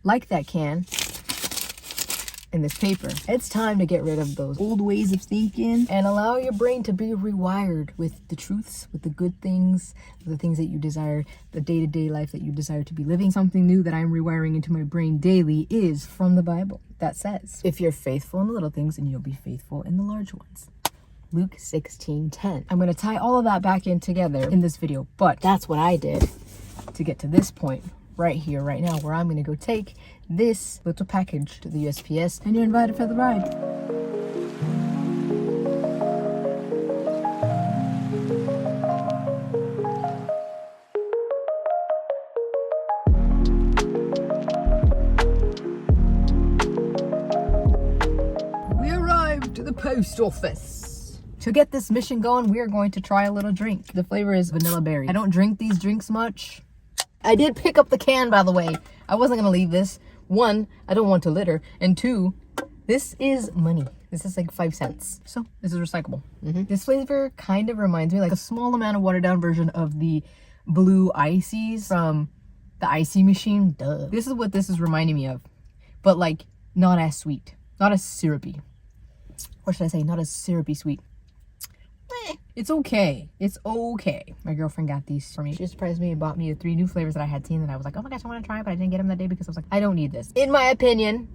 like that can and this paper. It's time to get rid of those old ways of thinking and allow your brain to be rewired with the truths, with the good things, the things that you desire, the day-to-day life that you desire to be living. Something new that I'm rewiring into my brain daily is from the Bible that says, if you're faithful in the little things, then you'll be faithful in the large ones. Luke 16:10. I'm going to tie all of that back in together in this video, but that's what I did to get to this point right here, right now, where I'm going to go take this little package to the USPS, and you're invited for the ride. We arrived to the post office. To get this mission going, we are going to try a little drink. The flavor is vanilla berry. I don't drink these drinks much. I did pick up the can, by the way. I wasn't going to leave this. One, I don't want to litter. And two, this is money. This is like 5 cents. So this is recyclable. This flavor kind of reminds me like a small amount of watered down version of the blue ices from the icy machine. Duh. This is what this is reminding me of. But like not as sweet. Not as syrupy. Or should I say not as syrupy sweet. It's okay. It's okay. My girlfriend got these for me. She surprised me and bought me the 3 new flavors that I had seen that I was like, oh my gosh, I want to try it, but I didn't get them that day because I was like, I don't need this. In my opinion,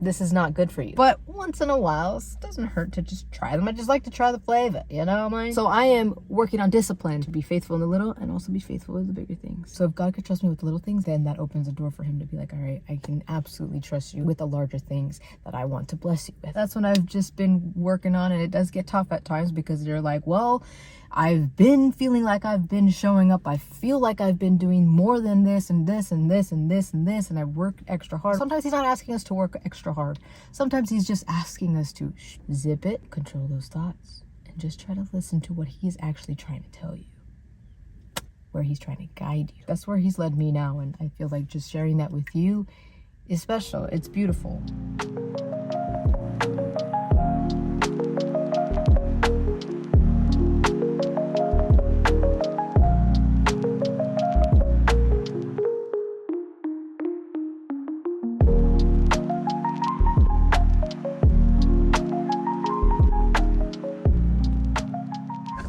this is not good for you. But once in a while, it doesn't hurt to just try them. I just like to try the flavor, you know what I mean? So I am working on discipline to be faithful in the little and also be faithful with the bigger things. So if God could trust me with the little things, then that opens a door for him to be like, all right, I can absolutely trust you with the larger things that I want to bless you with. That's what I've just been working on, and it does get tough at times because you're like, well, I've been feeling like I've been showing up. I feel like I've been doing more than this and this and this and this and this, and I've worked extra hard. Sometimes he's not asking us to work extra hard. Sometimes he's just asking us to zip it, control those thoughts, and just try to listen to what he is actually trying to tell you, where he's trying to guide you. That's where he's led me now, and I feel like just sharing that with you is special. It's beautiful.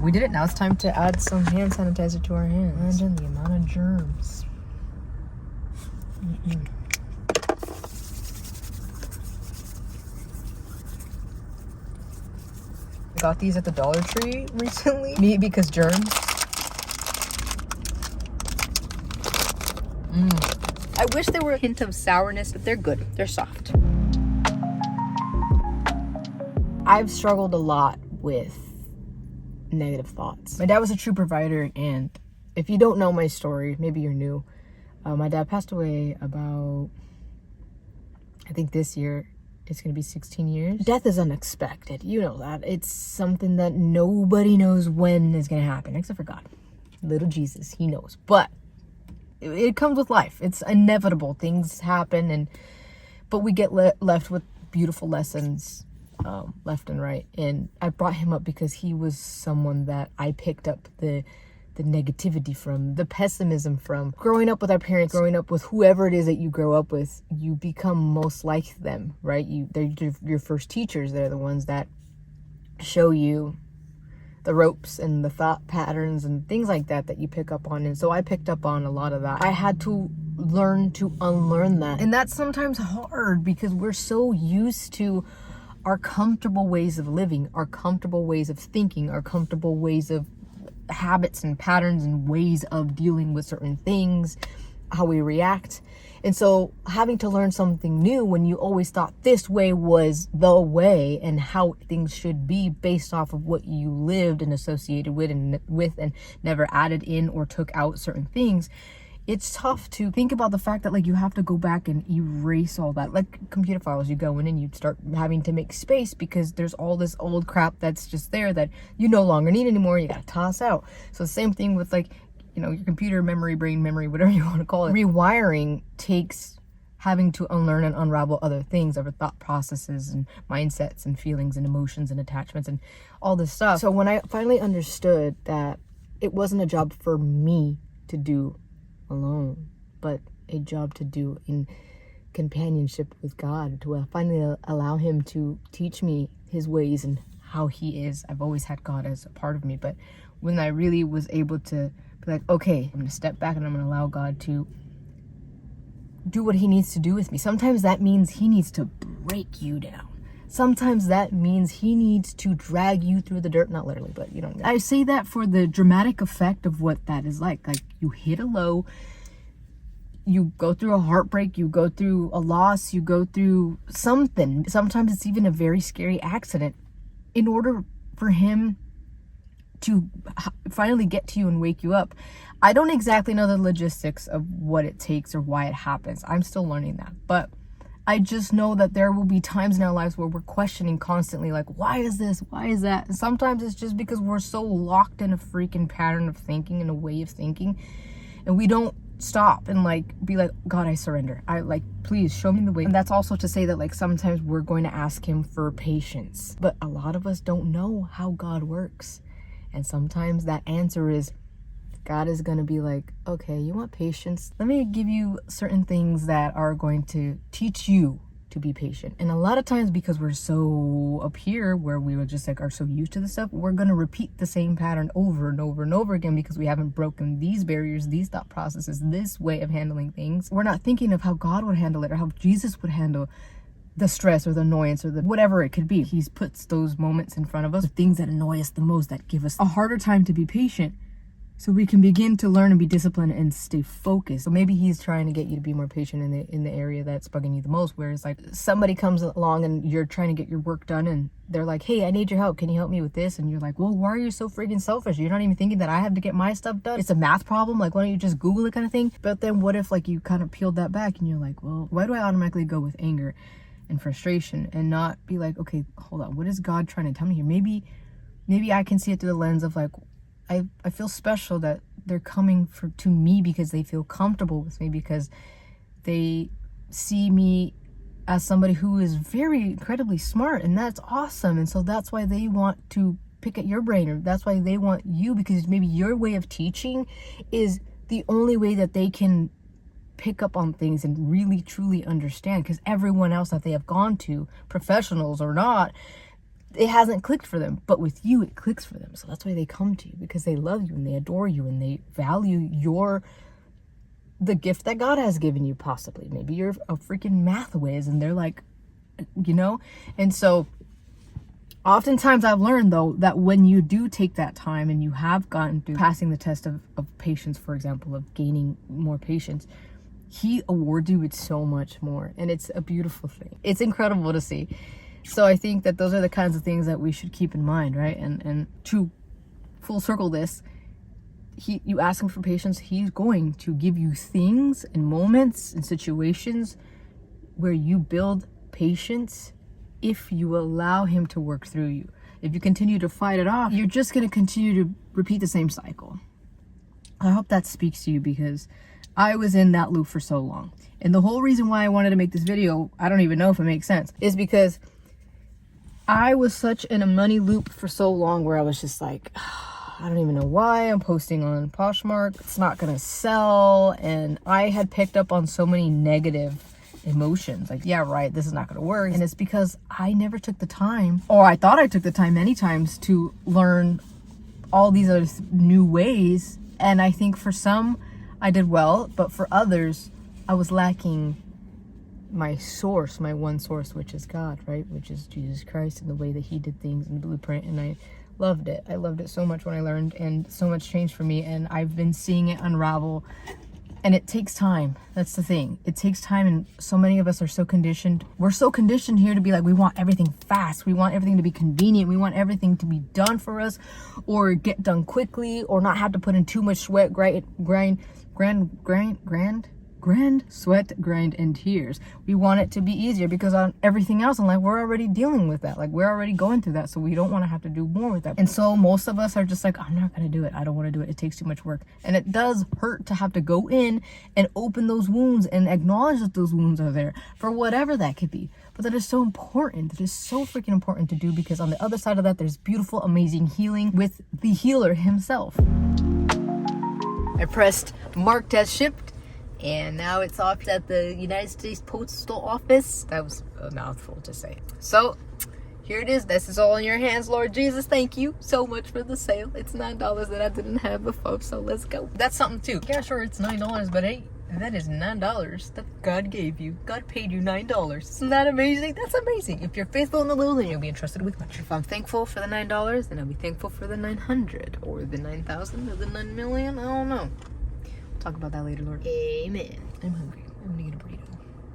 We did it. Now it's time to add some hand sanitizer to our hands. Imagine the amount of germs. I got these at the Dollar Tree recently. Maybe because germs. I wish there were a hint of sourness, but they're good. They're soft. I've struggled a lot with negative thoughts. My dad was a true provider, and if you don't know my story, maybe you're new. My dad passed away about, I think this year it's gonna be 16 years. Death is unexpected, you know that. It's something that nobody knows when is gonna happen except for God. Little Jesus, he knows. But it comes with life. It's inevitable. Things happen, but we get left with beautiful lessons left and right. And I brought him up because he was someone that I picked up the negativity from, the pessimism from. Growing up with our parents, growing up with whoever it is that you grow up with, you become most like them, right? They're your first teachers. They're the ones that show you the ropes and the thought patterns and things like that you pick up on. And so I picked up on a lot of that. I had to learn to unlearn that. And that's sometimes hard because we're so used to our comfortable ways of living, our comfortable ways of thinking, our comfortable ways of habits and patterns and ways of dealing with certain things, how we react. And so having to learn something new when you always thought this way was the way and how things should be based off of what you lived and associated with and never added in or took out certain things, it's tough to think about the fact that like you have to go back and erase all that. Like computer files, you go in and you start having to make space because there's all this old crap that's just there that you no longer need anymore. You gotta toss out. So the same thing with like, you know, your computer memory, brain memory, whatever you want to call it. Rewiring takes having to unlearn and unravel other things, other thought processes and mindsets and feelings and emotions and attachments and all this stuff. So when I finally understood that it wasn't a job for me to do alone, but a job to do in companionship with God, to finally allow him to teach me his ways and how he is. I've always had God as a part of me, but when I really was able to be like, okay, I'm gonna step back and I'm gonna allow God to do what he needs to do with me. Sometimes that means he needs to break you down. Sometimes that means he needs to drag you through the dirt, not literally, but you know what I mean. I say that for the dramatic effect of what that is like. Like, you hit a low, you go through a heartbreak, you go through a loss, you go through something. Sometimes it's even a very scary accident in order for him to finally get to you and wake you up. I don't exactly know the logistics of what it takes or why it happens. I'm still learning that. But I just know that there will be times in our lives where we're questioning constantly, like, why is this? Why is that? And sometimes it's just because we're so locked in a freaking pattern of thinking and a way of thinking, and we don't stop and like be like, God, I surrender. I like, please show me the way. And that's also to say that like sometimes we're going to ask him for patience, but a lot of us don't know how God works. And sometimes that answer is God is going to be like, okay, you want patience? Let me give you certain things that are going to teach you to be patient. And a lot of times, because we're so up here where we were just like are so used to this stuff, we're going to repeat the same pattern over and over and over again because we haven't broken these barriers, these thought processes, this way of handling things. We're not thinking of how God would handle it or how Jesus would handle the stress or the annoyance or the whatever it could be. He puts those moments in front of us, the things that annoy us the most, that give us a harder time to be patient, so we can begin to learn and be disciplined and stay focused. So maybe he's trying to get you to be more patient in the area that's bugging you the most, where it's like somebody comes along and you're trying to get your work done and they're like, hey, I need your help. Can you help me with this? And you're like, well, why are you so freaking selfish? You're not even thinking that I have to get my stuff done. It's a math problem. Like, why don't you just Google it, kind of thing? But then what if like you kind of peeled that back and you're like, well, why do I automatically go with anger and frustration and not be like, okay, hold on, what is God trying to tell me here? Maybe I can see it through the lens of like, I feel special that they're coming to me because they feel comfortable with me, because they see me as somebody who is very incredibly smart, and that's awesome. And so that's why they want to pick at your brain, or that's why they want you, because maybe your way of teaching is the only way that they can pick up on things and really truly understand, because everyone else that they have gone to, professionals or not, it hasn't clicked for them. But with you, it clicks for them. So that's why they come to you, because they love you and they adore you and they value the gift that God has given you. Possibly maybe you're a freaking math whiz and they're like, you know. And so oftentimes I've learned though that when you do take that time and you have gotten through passing the test of patience, for example, of gaining more patience, he awards you with so much more, and it's a beautiful thing. It's incredible to see. So I think that those are the kinds of things that we should keep in mind, right? And to full circle this, you ask him for patience, he's going to give you things and moments and situations where you build patience if you allow him to work through you. If you continue to fight it off, you're just going to continue to repeat the same cycle. I hope that speaks to you, because I was in that loop for so long. And the whole reason why I wanted to make this video, I don't even know if it makes sense, is because I was such in a money loop for so long where I was just like, I don't even know why I'm posting on Poshmark. It's not going to sell. And I had picked up on so many negative emotions. Like, yeah, right, this is not going to work. And it's because I never took the time, or I thought I took the time many times, to learn all these other new ways. And I think for some, I did well. But for others, I was lacking my source, my one source, which is God, right? Which is Jesus Christ, and the way that he did things in the blueprint. And I loved it. I loved it so much when I learned, and so much changed for me. And I've been seeing it unravel, and it takes time. That's the thing. It takes time. And so many of us are so conditioned. We're so conditioned here to be like, we want everything fast. We want everything to be convenient. We want everything to be done for us, or get done quickly, or not have to put in too much sweat, sweat, grind, and tears. We want it to be easier, because on everything else in life, we're already dealing with that. Like, we're already going through that. So we don't want to have to do more with that. And so most of us are just like, I'm not going to do it. I don't want to do it. It takes too much work. And it does hurt to have to go in and open those wounds and acknowledge that those wounds are there, for whatever that could be. But that is so important. That is so freaking important to do, because on the other side of that, there's beautiful, amazing healing with the healer himself. I pressed marked as shipped, and now it's off at the United States Postal Office. That was a mouthful to say. So here it is. This is all in your hands, Lord Jesus. Thank you so much for the sale. It's $9 that I didn't have before, so let's go. That's something too. Yeah, sure, it's $9, but hey, that is $9 that God gave you. God paid you $9. Isn't that amazing? That's amazing. If you're faithful in the little, then you'll be entrusted with much. If I'm thankful for the $9, then I'll be thankful for the 900 or the 9,000 or the 9 million. I don't know. We'll talk about that later, Lord. Amen. I'm hungry. I'm gonna get a burrito.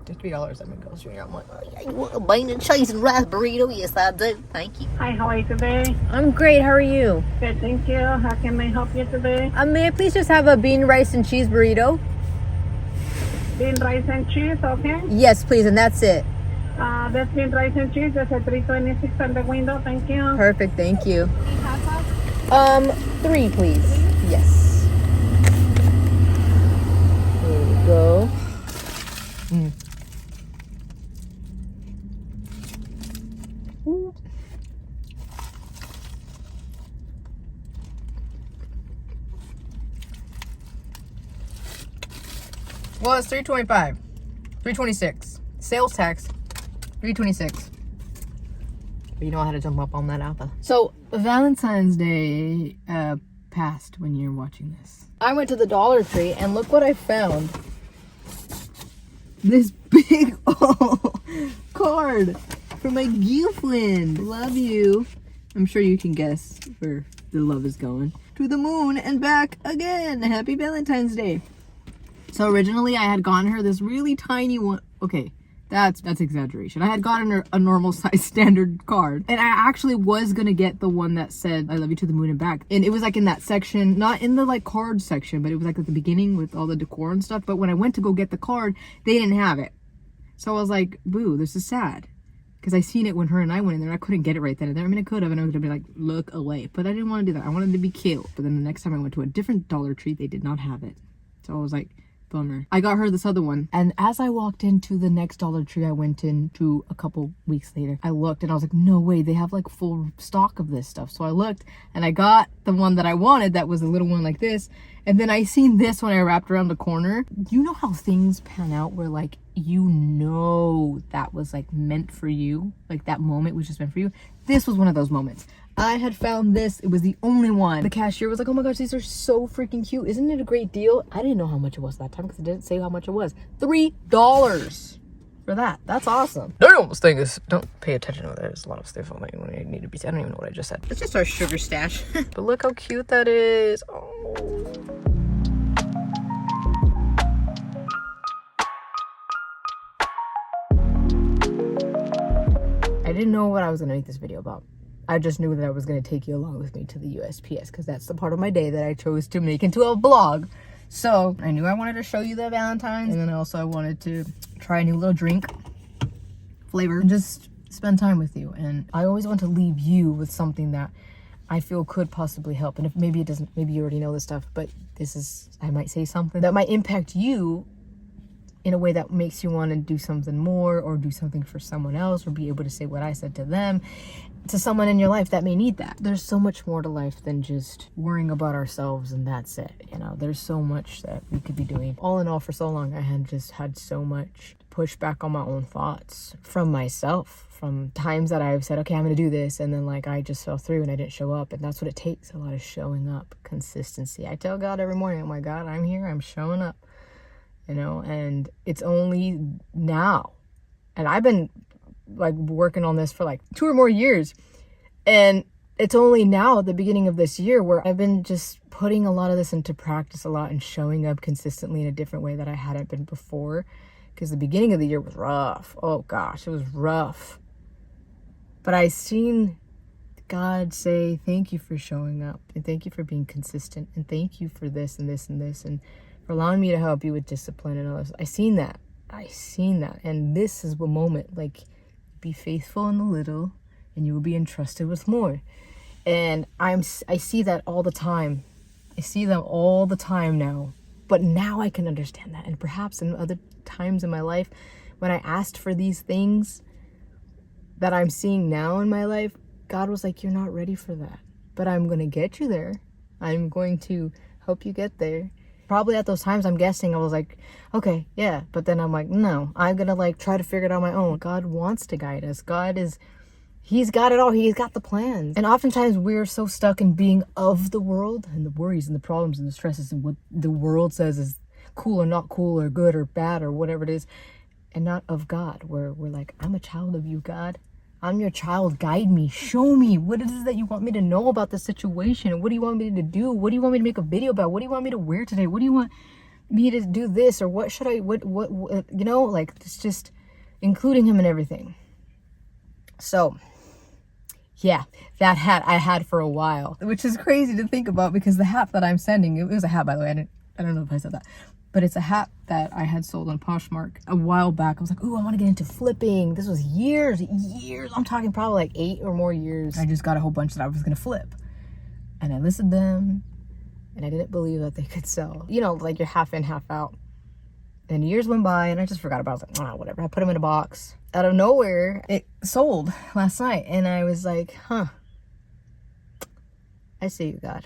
Just $3 at McDonald's. I'm like, oh, yeah, you want a bean and cheese and rice burrito? Yes, I do. Thank you. Hi, how are you today? I'm great. How are you? Good, thank you. How can I help you today? May I please just have a bean, rice, and cheese burrito? Bean, rice, and cheese, okay? Yes, please, and that's it. That's bean, rice, and cheese. That's a $3.26 on the window. Thank you. Perfect. Thank you. 3, please. Yes. There we go. Ooh. Well, it's $3.25, $3.26. Sales tax, $3.26. But you know I had to jump up on that alpha. So Valentine's Day passed when you're watching this. I went to the Dollar Tree and look what I found. This big old card for my girlfriend. Love you. I'm sure you can guess where the love is going. To the moon and back again. Happy Valentine's Day. So originally I had gotten her this really tiny one. Okay, that's exaggeration. I had gotten her a normal size standard card. And I actually was gonna get the one that said, I love you to the moon and back. And it was like in that section, not in the like card section, but it was like at the beginning with all the decor and stuff. But when I went to go get the card, they didn't have it. So I was like, boo, this is sad. Because I seen it when her and I went in there. I couldn't get it right then and there. I mean, I could have, and I would have been like, look away. But I didn't want to do that. I wanted to be cute. But then the next time I went to a different Dollar Tree, they did not have it. So I was like, bummer. I got her this other one. And as I walked into the next Dollar Tree I went into a couple weeks later, I looked and I was like, no way, they have like full stock of this stuff. So I looked and I got the one that I wanted that was a little one like this. And then I seen this when I wrapped around the corner. You know how things pan out where like, you know that was like meant for you? Like that moment was just meant for you? This was one of those moments. I had found this. It was the only one. The cashier was like, oh my gosh, these are so freaking cute. Isn't it a great deal? I didn't know how much it was that time because it didn't say how much it was. $3 for that. That's awesome. Don't pay attention to that. There's a lot of stuff on my when I need to be. I don't even know what I just said. It's just our sugar stash. But look how cute that is. Oh. I didn't know what I was going to make this video about. I just knew that I was going to take you along with me to the USPS because that's the part of my day that I chose to make into a vlog. So I knew I wanted to show you the Valentine's, and then also I wanted to try a new little drink flavor and just spend time with you. And I always want to leave you with something that I feel could possibly help. And if maybe it doesn't, maybe you already know this stuff, but I might say something that might impact you in a way that makes you want to do something more or do something for someone else or be able to say what I said to them to someone in your life that may need that. There's so much more to life than just worrying about ourselves and that's it. You know, there's so much that we could be doing. All in all, for so long, I had just had so much pushback on my own thoughts from myself, from times that I've said, okay, I'm going to do this. And then like, I just fell through and I didn't show up. And that's what it takes. A lot of showing up, consistency. I tell God every morning, oh my God, I'm here. I'm showing up, you know, and it's only now. And I've been like working on this for like 2 or more years, and it's only now at the beginning of this year where I've been just putting a lot of this into practice a lot and showing up consistently in a different way that I hadn't been before, because the beginning of the year was rough. Oh gosh, it was rough. But I seen God say, thank you for showing up, and thank you for being consistent, and thank you for this and this and this, and for allowing me to help you with discipline and all this. I seen that. And this is the moment, like, be faithful in the little and you will be entrusted with more. And I see that all the time. I see them all the time now. But now I can understand that. And perhaps in other times in my life, when I asked for these things that I'm seeing now in my life, God was like, you're not ready for that. But I'm going to get you there. I'm going to help you get there. Probably at those times, I'm guessing, I was like, okay, yeah. But then I'm like, no, I'm gonna like try to figure it out on my own. God wants to guide us. He's got it all. He's got the plans. And oftentimes we're so stuck in being of the world and the worries and the problems and the stresses and what the world says is cool or not cool or good or bad or whatever it is, and not of God. We're like, I'm a child of you, God. I'm your child. Guide me. Show me what it is that you want me to know about the situation. What do you want me to do? What do you want me to make a video about? What do you want me to wear today? What do you want me to do this? Or what should I, what you know, like it's just including him in everything. So yeah, that hat I had for a while, which is crazy to think about because the hat that I'm sending, it was a hat, by the way. I don't know if I said that, but it's a hat that I had sold on Poshmark a while back. I was like, ooh, I want to get into flipping. This was years. I'm talking probably like 8 or more years. I just got a whole bunch that I was going to flip. And I listed them and I didn't believe that they could sell. You know, like you're half in, half out. And years went by and I just forgot about it. I was like, whatever. I put them in a box. Out of nowhere, it sold last night. And I was like, huh. I see you, God.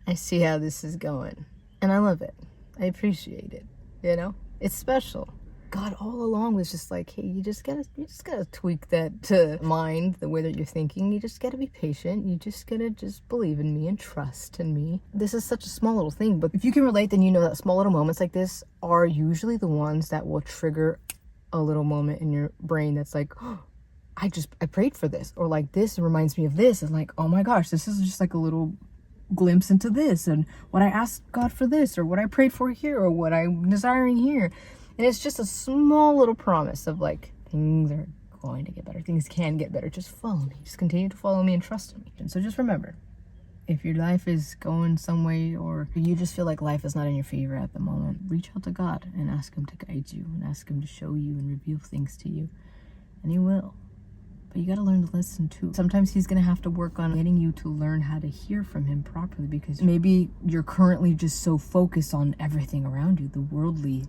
I see how this is going. And I love it. I appreciate it. You know? It's special. God all along was just like, hey, you just gotta tweak that to mind, the way that you're thinking. You just gotta be patient. You just gotta just believe in me and trust in me. This is such a small little thing, but if you can relate, then you know that small little moments like this are usually the ones that will trigger a little moment in your brain that's like, oh, I prayed for this, or like this reminds me of this, and like, oh my gosh, this is just like a little glimpse into this, and what I asked God for this, or what I prayed for here, or what I'm desiring here. And it's just a small little promise of like, things are going to get better. Things can get better. Just follow me. Just continue to follow me and trust in me. And so just remember, if your life is going some way or you just feel like life is not in your favor at the moment, reach out to God and ask him to guide you and ask him to show you and reveal things to you. And he will. But you got to learn to listen too. Sometimes he's going to have to work on getting you to learn how to hear from him properly, because maybe you're currently just so focused on everything around you, the worldly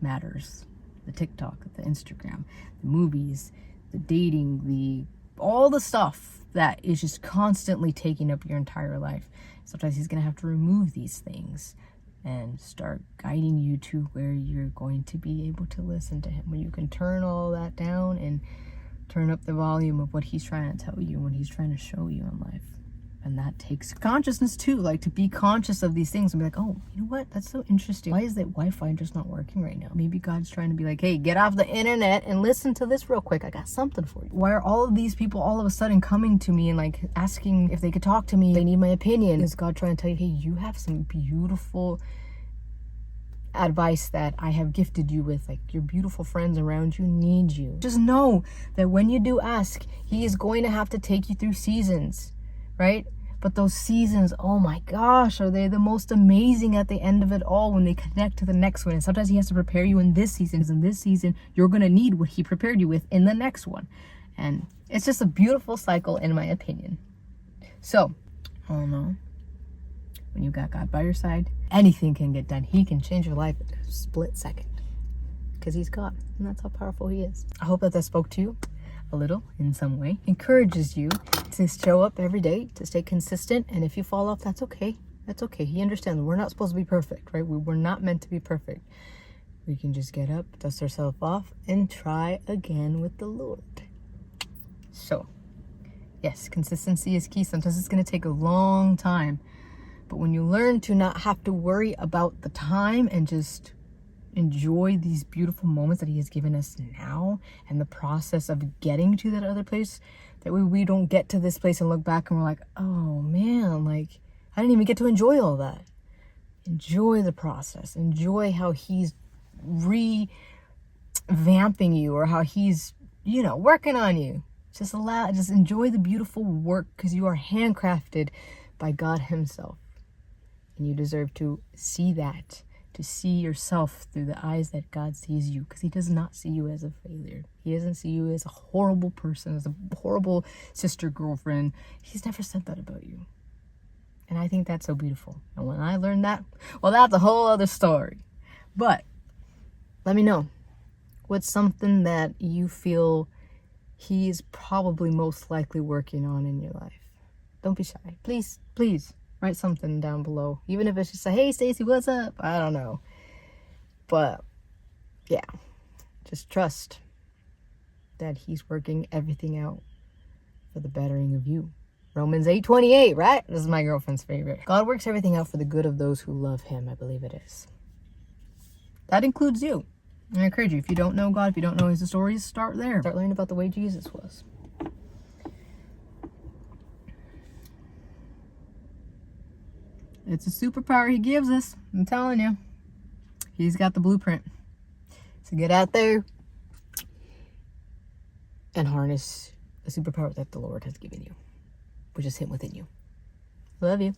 matters, the TikTok, the Instagram, the movies, the dating, all the stuff that is just constantly taking up your entire life. Sometimes he's going to have to remove these things and start guiding you to where you're going to be able to listen to him, where you can turn all that down and turn up the volume of what he's trying to tell you, what he's trying to show you in life. And that takes consciousness too, like to be conscious of these things and be like, oh, you know what? That's so interesting. Why is that Wi-Fi just not working right now? Maybe God's trying to be like, hey, get off the internet and listen to this real quick. I got something for you. Why are all of these people all of a sudden coming to me and like asking if they could talk to me? They need my opinion. Is God trying to tell you, hey, you have some beautiful advice that I have gifted you with, like your beautiful friends around you need you. Just know that when you do ask, he is going to have to take you through seasons, right? But those seasons, oh my gosh, are they the most amazing at the end of it all when they connect to the next one. And sometimes he has to prepare you in this season. In this season, you're going to need what he prepared you with in the next one. And it's just a beautiful cycle, in my opinion. So, oh no. When you got God by your side, anything can get done. He can change your life in a split second. Because he's God. And that's how powerful he is. I hope that spoke to you a little in some way, encourages you to show up every day, to stay consistent. And if you fall off, that's okay. That's okay. He understands we're not supposed to be perfect, right? We're not meant to be perfect. We can just get up, dust ourselves off, and try again with the Lord. So, yes, consistency is key. Sometimes it's going to take a long time. But when you learn to not have to worry about the time and just enjoy these beautiful moments that he has given us now and the process of getting to that other place, that way we don't get to this place and look back and we're like, oh man, like I didn't even get to enjoy all that. Enjoy the process. Enjoy how he's revamping you, or how he's, working on you. Just enjoy the beautiful work, because you are handcrafted by God himself. And you deserve to see that, to see yourself through the eyes that God sees you, because he does not see you as a failure. He doesn't see you as a horrible person, as a horrible sister, girlfriend. He's never said that about you. And I think that's so beautiful. And when I learned that, well, that's a whole other story. But let me know, what's something that you feel he's probably most likely working on in your life? Don't be shy. Please, please. Write something down below. Even if it's just a, hey, Stacy, what's up? I don't know. But, yeah. Just trust that he's working everything out for the bettering of you. Romans 8:28, right? This is my girlfriend's favorite. God works everything out for the good of those who love him. I believe it is. That includes you. And I encourage you, if you don't know God, if you don't know his stories, start there. Start learning about the way Jesus was. It's a superpower he gives us. I'm telling you. He's got the blueprint. So get out there and harness the superpower that the Lord has given you, which is him within you. Love you.